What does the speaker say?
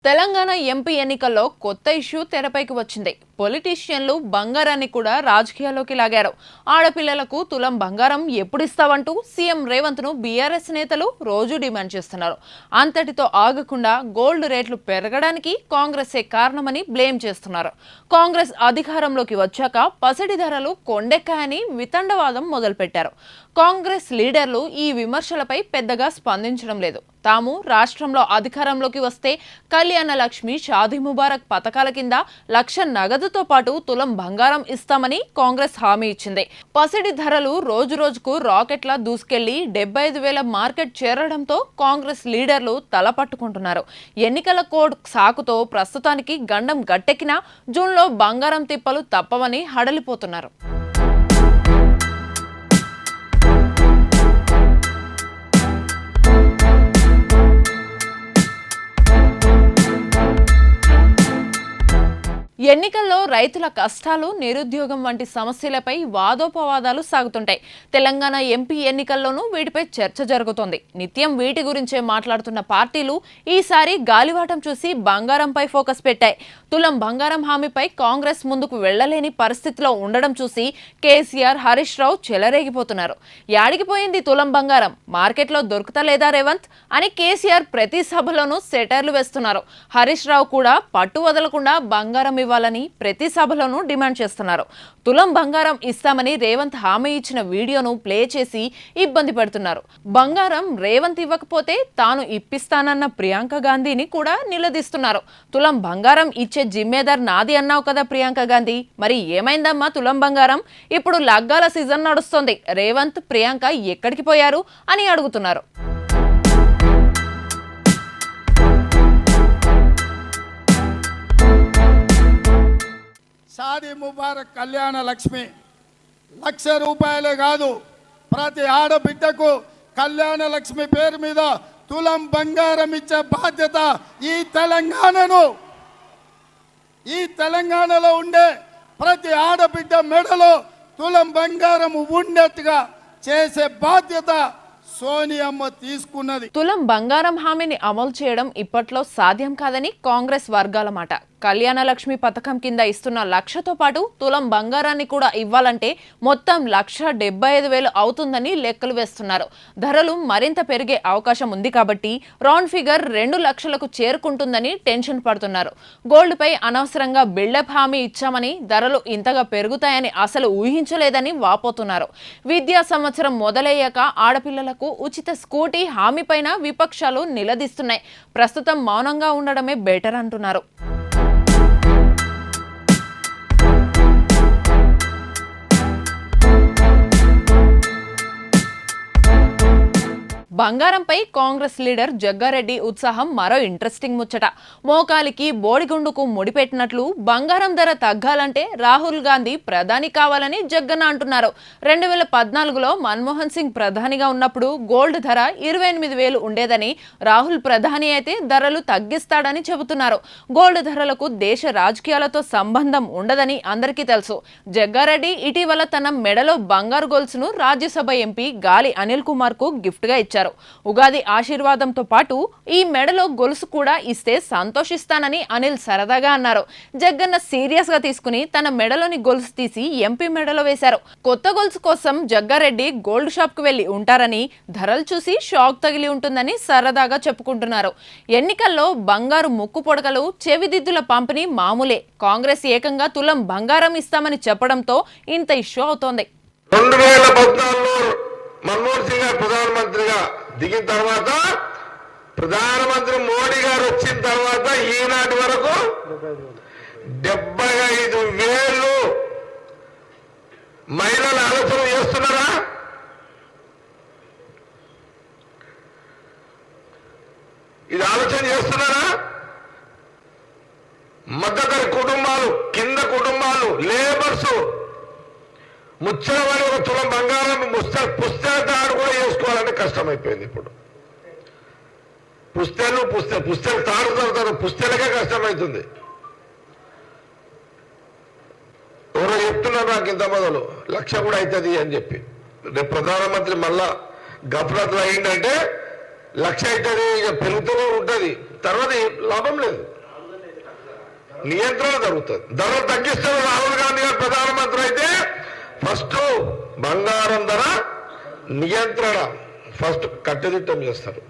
Telangana MP ఎన్నికల్లో కొత్త issue తెరపైకి వచ్చింది. పొలిటీషియన్లు బంగారాన్ని కూడా రాజకీయాల్లోకి లాగారు. ఆడపిల్లలకు తులం బంగారం ఎప్పుడిస్తావంటూ సీఎం రేవంత్ ను బీఆర్ఎస్ నేతలు రోజు డిమాండ్ చేస్తున్నారు. అంతటితో ఆగకుండా గోల్డ్ రేట్లు పెరగడానికి కాంగ్రెసే కారణమని బ్లేమ్ చేస్తున్నారు. కాంగ్రెస్ అధికారంలోకి వచ్చాక పసిడి ధరలు కొండెక్కాయని వితండవాదం మొదలుపెట్టారు. కాంగ్రెస్ లీడర్లు ఈ విమర్శలపై పెద్దగా స్పందించడం లేదు. తాము రాష్ట్రంలో అధికారంలోకి వస్తే కళ్యాణ లక్ష్మి, షాదీ ముబారక్ పథకాల కింద 1,00,000 నగదుతో పాటు తులం బంగారం ఇస్తామని కాంగ్రెస్ హామీ ఇచ్చింది. పసిడి ధరలు రోజు రోజుకు రాకెట్లా దూసుకెళ్లి 75,000 మార్కెట్ చేరడంతో కాంగ్రెస్ లీడర్లు తలపట్టుకుంటున్నారు. ఎన్నికల కోడ్ సాకుతో ప్రస్తుతానికి గండం గట్టెక్కినా జూన్లో బంగారం తిప్పలు తప్పవని హడలిపోతున్నారు. ఎన్నికల్లో రైతుల కష్టాలు, నిరుద్యోగం వంటి సమస్యలపై వాదోపవాదాలు సాగుతుంటాయి. తెలంగాణ ఎంపీ ఎన్నికల్లోనూ వీటిపై చర్చ జరుగుతోంది. నిత్యం వీటి గురించే మాట్లాడుతున్న పార్టీలు ఈసారి గాలివాటం చూసి బంగారంపై ఫోకస్ పెట్టాయి. తులం బంగారం హామీపై కాంగ్రెస్ ముందుకు వెళ్లలేని పరిస్థితిలో ఉండడం చూసి కేసీఆర్, హరీష్ రావు చెలరేగిపోతున్నారు. యాడికిపోయింది తులం బంగారం, మార్కెట్లో దొరుకుతలేదా రేవంత్ అని కేసీఆర్ ప్రతి సభలోనూ సెటర్లు వేస్తున్నారు. హరీష్ రావు కూడా పట్టు వదలకుండా బంగారం ఇవ్వాలని ప్రతి సభలోనూ డిమాండ్ చేస్తున్నారు. తులం బంగారం ఇస్తామని రేవంత్ హామీ ఇచ్చిన వీడియోను ప్లే చేసి ఇబ్బంది పడుతున్నారు. బంగారం రేవంత్ ఇవ్వకపోతే తాను ఇప్పిస్తానన్న ప్రియాంక గాంధీని కూడా నిలదీస్తున్నారు. తులం బంగారం ఇచ్చే జిమ్మేదార్ నాది అన్నావు కదా ప్రియాంక గాంధీ, మరి ఏమైందమ్మా తులం బంగారం? ఇప్పుడు లగ్గాల సీజన్ నడుస్తోంది. రేవంత్, ప్రియాంక ఎక్కడికి పోయారు అని అడుగుతున్నారు. షాదీ ముబారక్, కళ్యాణ లక్ష్మి 1,00,000 రూపాయలే కాదు, ప్రతి ఆడబిడ్డకు కళ్యాణ లక్ష్మి పేరు మీద తులం బంగారం ఇచ్చే బాధ్యత ఈ తెలంగాణలో ఉండే ప్రతి ఆడబిడ్డ మెడలో తులం బంగారం ఉండేట్టుగా చేసే బాధ్యత సోనియమ్మ తీసుకున్నది. తులం బంగారం హామీని అమలు చేయడం ఇప్పట్లో సాధ్యం కాదని కాంగ్రెస్ వర్గాల మాట. కళ్యాణ లక్ష్మి పథకం కింద ఇస్తున్న 1,00,000తో పాటు తులం బంగారాన్ని కూడా ఇవ్వాలంటే మొత్తం 1,75,000 అవుతుందని లెక్కలు వేస్తున్నారు. ధరలు మరింత పెరిగే అవకాశం ఉంది కాబట్టి రౌండ్ ఫిగర్ 2,00,000కు చేరుకుంటుందని టెన్షన్ పడుతున్నారు. గోల్డ్ పై అనవసరంగా బిల్డప్ హామీ ఇచ్చామని, ధరలు ఇంతగా పెరుగుతాయని అసలు ఊహించలేదని వాపోతున్నారు. విద్యా సంవత్సరం మొదలయ్యాక ఆడపిల్లలకు ఉచిత స్కూటీ హామీ పైన విపక్షాలు నిలదీస్తున్నాయి. ప్రస్తుతం మౌనంగా ఉండడమే బెటర్ అంటున్నారు. బంగారంపై కాంగ్రెస్ లీడర్ జగ్గారెడ్డి ఉత్సాహం మరో ఇంట్రెస్టింగ్ ముచ్చట. మోకాలికి బోడిగుండుకు ముడిపెట్టినట్లు బంగారం ధర తగ్గాలంటే రాహుల్ గాంధీ ప్రధాని కావాలని జగ్గన్న అంటున్నారు. 2014లో మన్మోహన్ సింగ్ ప్రధానిగా ఉన్నప్పుడు గోల్డ్ ధర 28,000 ఉండేదని, రాహుల్ ప్రధాని అయితే ధరలు తగ్గిస్తాడని చెబుతున్నారు. గోల్డ్ ధరలకు దేశ రాజకీయాలతో సంబంధం ఉండదని అందరికీ తెలుసు. జగ్గారెడ్డి ఇటీవల తన మెడలో బంగారు గొలుసును రాజ్యసభ ఎంపీ గాలి అనిల్ కుమార్ కు గిఫ్ట్ గా ఇచ్చారు. ఉగాది ఆశీర్వాదంతో పాటు ఈ మెడలో గొలుసు కూడా ఇస్తే సంతోషిస్తానని అనిల్ సరదాగా అన్నారు. జగ్గన్న సీరియస్ గా తీసుకుని తన మెడలోని గొలుసు తీసి ఎంపీ మెడలో వేశారు. కొత్త గొలుసు కోసం జగ్గారెడ్డి గోల్డ్ షాప్ కు వెళ్లి ఉంటారని, ధరలు చూసి షాక్ తగిలి ఉంటుందని సరదాగా చెప్పుకుంటున్నారు. ఎన్నికల్లో బంగారు ముక్కు పొడకలు, చెవిదిద్దుల పంపిణీ మామూలే. కాంగ్రెస్ ఏకంగా తులం బంగారం ఇస్తామని చెప్పడంతో ఇంత ఇష్యూ అవుతోంది. 2014లో మన్మోహన్ సింగ్ గారు ప్రధానమంత్రిగా దిగిన తర్వాత, ప్రధానమంత్రి మోడీ గారు వచ్చిన తర్వాత ఈనాటి వరకు 75,000 మహిళలు ఆలోచన చేస్తున్నారా? ఇది ఆలోచన చేస్తున్నారా? మధ్యతర కుటుంబాలు, కింద కుటుంబాలు, లేబర్స్ ముచ్చలవాడి ఒక తులం బంగారం పుస్తకాలు కూడా చేసుకోవాలంటే కష్టమైపోయింది. ఇప్పుడు పుస్తకాలు తాడుతారు, పుస్తకాలకే కష్టమవుతుంది. ఎవరో చెప్తున్నారు నాకు ఇంత మొదలు 1,00,000 కూడా అవుతుంది అని చెప్పి. రేపు ప్రధానమంత్రి మళ్ళా గఫలత్ అయిందంటే 1,00,000 అవుతుంది, ఇక పెరుగుతూనే ఉంటుంది, తర్వాత లాభం లేదు. నియంత్రణ జరుగుతుంది. ధరలు తగ్గిస్తారు. రాహుల్ గాంధీ గారు ప్రధానమంత్రి అయితే ఫస్ట్ బంగారం ధర నియంత్రణ ఫస్ట్ కట్టుదిట్టం చేస్తారు.